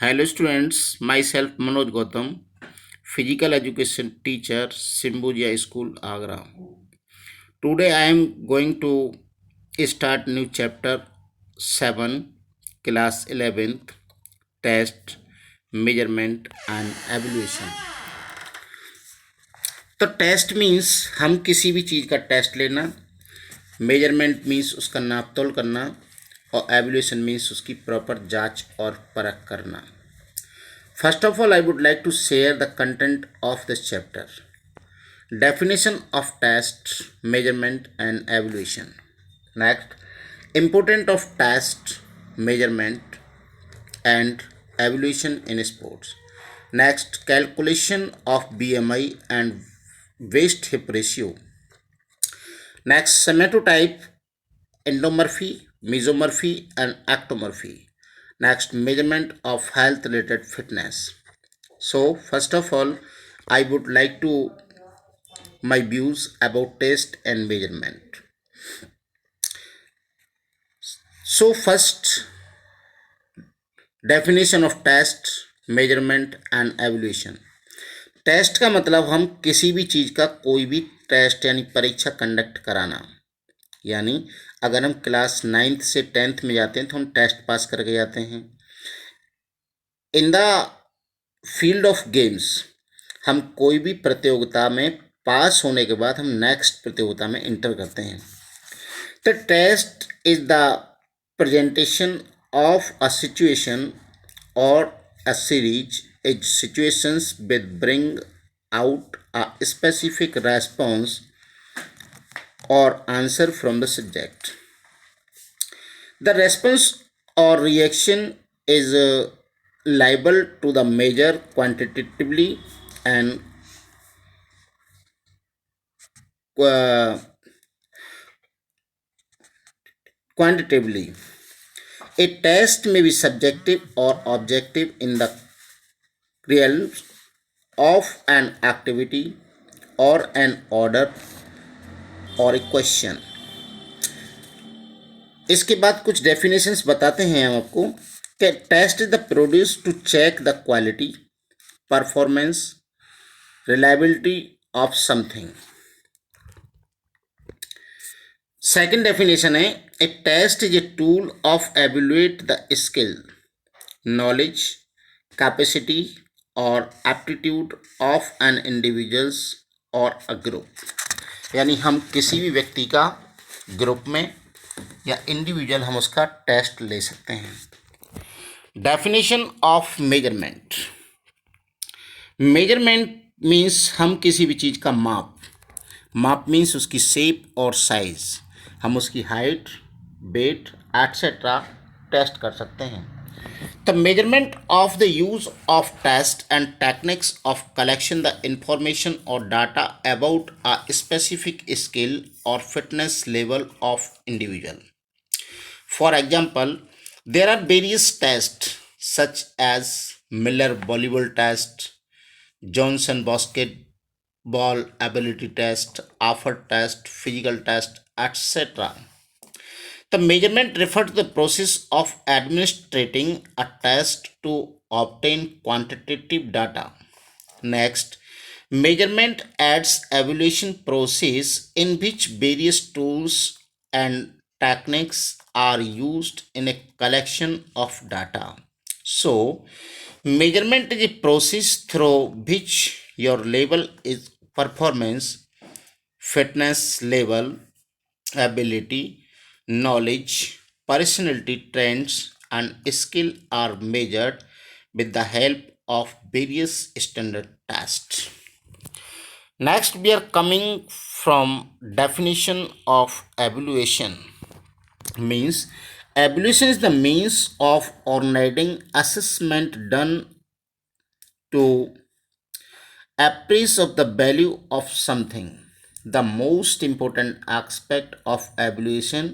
Hello students, myself Manoj Gautam, physical education teacher, Simbuja School, Agra. Today I am going to start new chapter 7, class 11th, test, measurement and evaluation. तो test means हम किसी भी चीज़ का test लेना, measurement means उसका नाप तोल करना और एवल्यूएशन मीन्स उसकी प्रॉपर जांच और परख करना. First of all, I would like to share the content of this chapter. Definition of test, measurement and evaluation. Next, importance of test, measurement and evaluation in sports. Next, calculation of BMI and waist hip ratio. Next, somatotype, endomorphy, mesomorphy and ectomorphy. Next, measurement of health related fitness. So first of all, I would like to my views about test and measurement. So first, definition of test, measurement and evaluation. Test का मतलब हम किसी भी चीज़ का कोई भी test यानी परीक्षा कंडक्ट कराना. यानी अगर हम क्लास 9th से 10th में जाते हैं तो हम टेस्ट पास करके जाते हैं. इन द फील्ड ऑफ गेम्स हम कोई भी प्रतियोगिता में पास होने के बाद हम नेक्स्ट प्रतियोगिता में इंटर करते हैं. The test is the presentation of a situation or a series is situations with bring out a specific response or answer from the subject. The response or reaction is liable to the measure quantitatively and quantitatively. A test may be subjective or objective in the realms of an activity or an order or a question. इसके बाद कुछ definitions बताते हैं हम आपको कि test is the produce to check the quality, performance, reliability of something. Second definition है a test is a tool of evaluate the skill, knowledge, capacity or aptitude of an individuals or a group. यानी हम किसी भी व्यक्ति का group में या individual हम उसका टेस्ट ले सकते हैं. Definition of measurement. Measurement means हम किसी भी चीज़ का माप मीन्स उसकी शेप और साइज. हम उसकी हाइट, वेट एट्सेट्रा टेस्ट कर सकते हैं. The measurement of the use of test and techniques of collection the information or data about a specific skill or fitness level of individual. For example, there are various tests such as Miller Volleyball Test, Johnson Basketball Ability Test, Afford Test, Physical Test, etc. The measurement refers to the process of administrating a test to obtain quantitative data. Next, measurement adds evaluation process in which various tools and techniques are used in a collection of data. So, measurement is a process through which your level is performance, fitness level, ability, knowledge, personality trends and skill are measured with the help of various standard tests. Next, we are coming from definition of evaluation. Means evaluation is the means of organizing assessment done to appraise of the value of something. The most important aspect of evaluation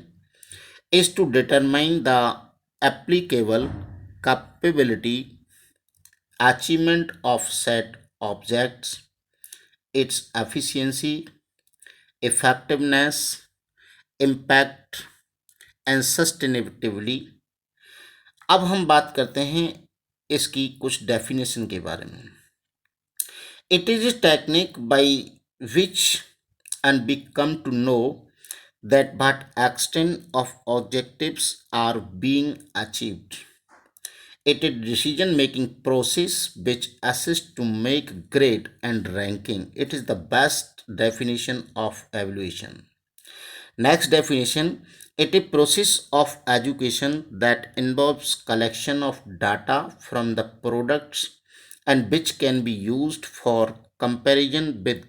is to determine the applicable capability, achievement of set objects, its efficiency, effectiveness, impact and sustainability. अब हम बात करते हैं इसकी कुछ definition के बारे में। It is a technique by which and we come to know that what extent of objectives are being achieved. It is decision making process which assists to make grade and ranking. It is the best definition of evaluation. Next definition, it is process of education that involves collection of data from the products and which can be used for comparison with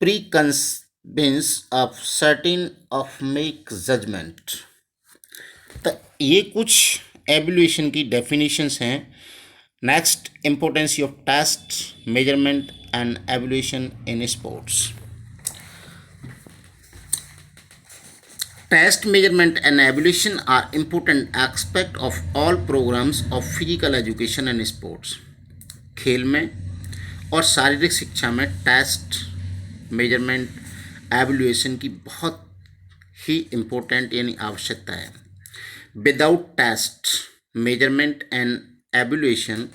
preconceptions of certain of make judgment. तो ये कुछ एवल्यूएशन की definitions हैं। Next, importance of test measurement and evaluation in sports. Test measurement and evaluation are important aspect of all programs of physical education and sports. खेल में और शारीरिक शिक्षा में टेस्ट मेजरमेंट एवल्यूएशन की बहुत ही इम्पोर्टेंट यानी आवश्यकता है। Without test measurement and evaluation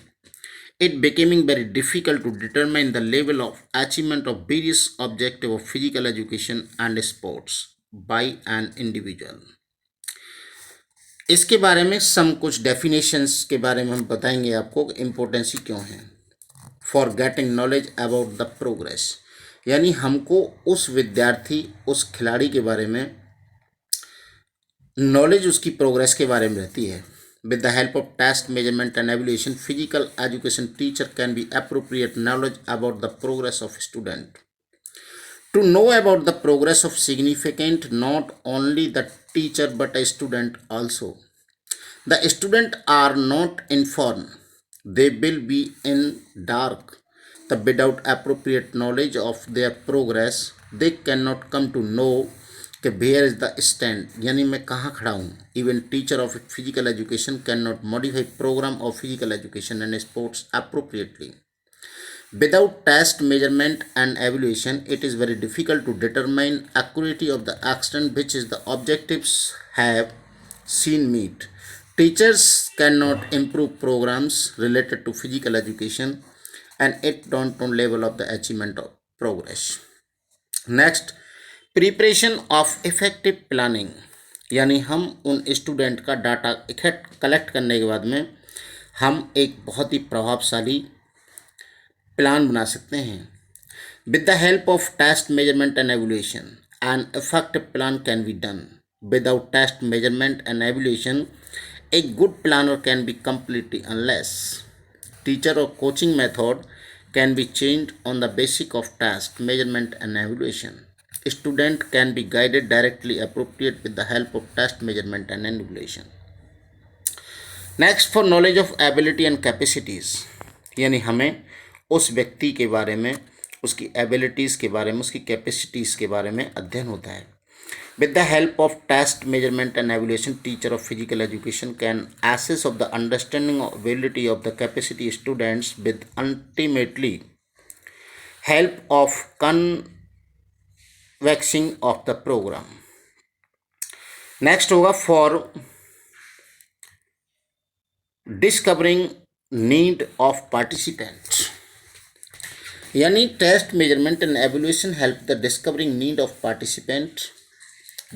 it becoming very difficult to determine the level of achievement of various objectives of physical education and sports by an individual. इसके बारे में कुछ डेफिनेशंस के बारे में हम बताएंगे आपको कि इम्पोर्टेंस क्यों है। For getting knowledge about the progress, यानी हमको उस विद्यार्थी उस खिलाड़ी के बारे में नॉलेज उसकी प्रोग्रेस के बारे में रहती है। With the help of test measurement and evaluation, physical education teacher can be appropriate knowledge about the progress of student. To know about the progress of significant not only the teacher but a student also. The student are not informed. They will be in dark. The without appropriate knowledge of their progress, they cannot come to know कि where is the stand, यानी मैं कहाँ खड़ा हूँ। Even teacher of physical education can not modify programme of physical education and sports appropriately. Without test measurement and evaluation it is very difficult to determine accurately of the extent which is the objectives have seen meet. Teachers can not improve programmes related to physical education and it don't know level of the achievement of progress. Next, preparation of effective planning, यानी हम उन student का data इकट्ठा collect करने के बाद में हम एक बहुत ही प्रभावशाली प्लान बना सकते हैं। With the help of test measurement and evaluation an effective plan can be done. Without test measurement and evaluation a good planner can be completely unless teacher or coaching method can be changed on the basis of test measurement and evaluation. Student can be guided directly appropriate with the help of test measurement and evaluation. Next, for knowledge of ability and capacities, यानी हमें उस व्यक्ति के बारे में उसकी abilities के बारे में उसकी कैपेसिटीज़ के बारे में अध्ययन होता है। With the help of test measurement and evaluation, teacher of physical education can assess of the understanding of ability of the capacity students with ultimately help of waxing of the programme. Next होगा for discovering need of participant, यानी test measurement and evaluation help the discovering need of participant.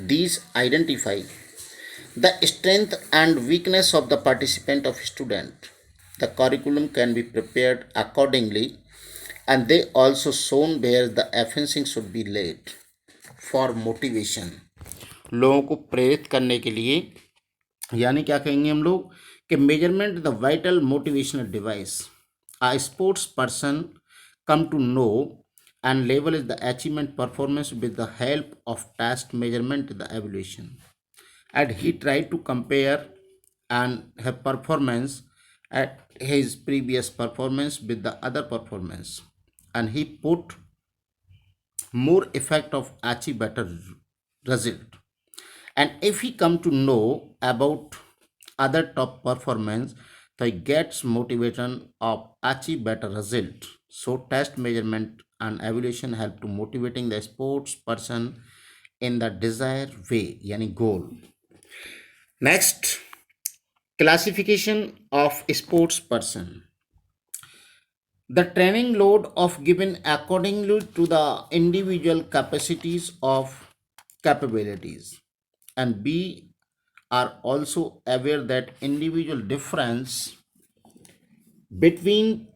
These identify the strength and weakness of the participant of student. The curriculum can be prepared accordingly and they also shown where the emphasis should be laid for motivation। लोगों को प्रेरित करने के लिए, यानी क्या कहेंगे हम लोग कि measurement the vital motivational device a sports person come to know and label is the achievement performance with the help of test measurement the evaluation, and he tried to compare and her performance at his previous performance with the other performance, and he put more effect of achieve better result. And if he come to know about other top performance, so he gets motivation of achieve better result. So test measurement and evaluation help to motivating the sports person in the desired way, yani goal. Next, Classification of sports person. The training load of given accordingly to the individual capacities of capabilities. And B are also aware that individual difference between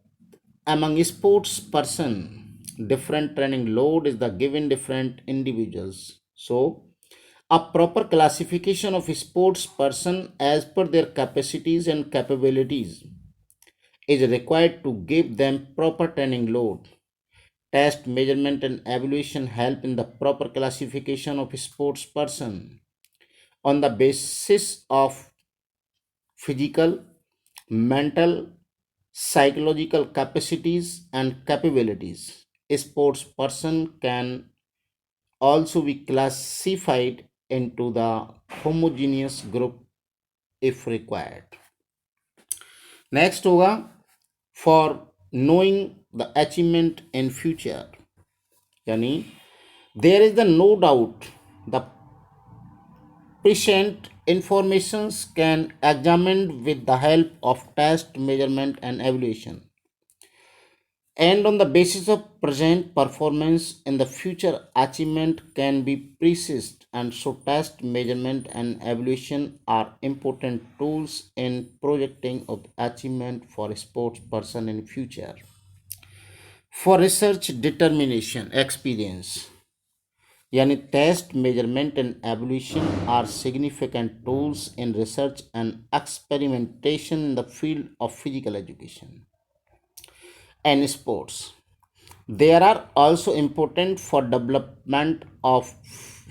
among sports person different training load is the given different individuals. So a proper classification of sports person as per their capacities and capabilities is required to give them proper training load. Test, measurement, and evaluation help in the proper classification of sports person on the basis of physical, mental, psychological capacities and capabilities. A sports person can also be classified into the homogeneous group if required. Next होगा for knowing the achievement in future, यानी there is the no doubt the present informations can examined with the help of test, measurement, and evaluation, and on the basis of present performance in the future achievement can be precise. And so test, measurement, and evaluation are important tools in projecting of achievement for a sports person in future. For research determination experience, यानी test, measurement and evaluation are significant tools in research and experimentation in the field of physical education and sports. They are also important for development of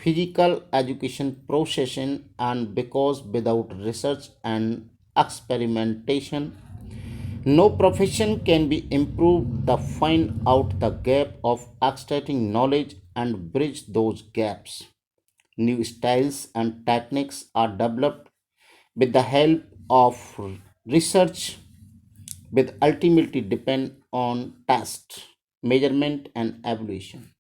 physical education procession, and because without research and experimentation no profession can be improved. The find out the gap of extracting knowledge and bridge those gaps. New styles and techniques are developed with the help of research, with ultimately depend on test, measurement, and evaluation.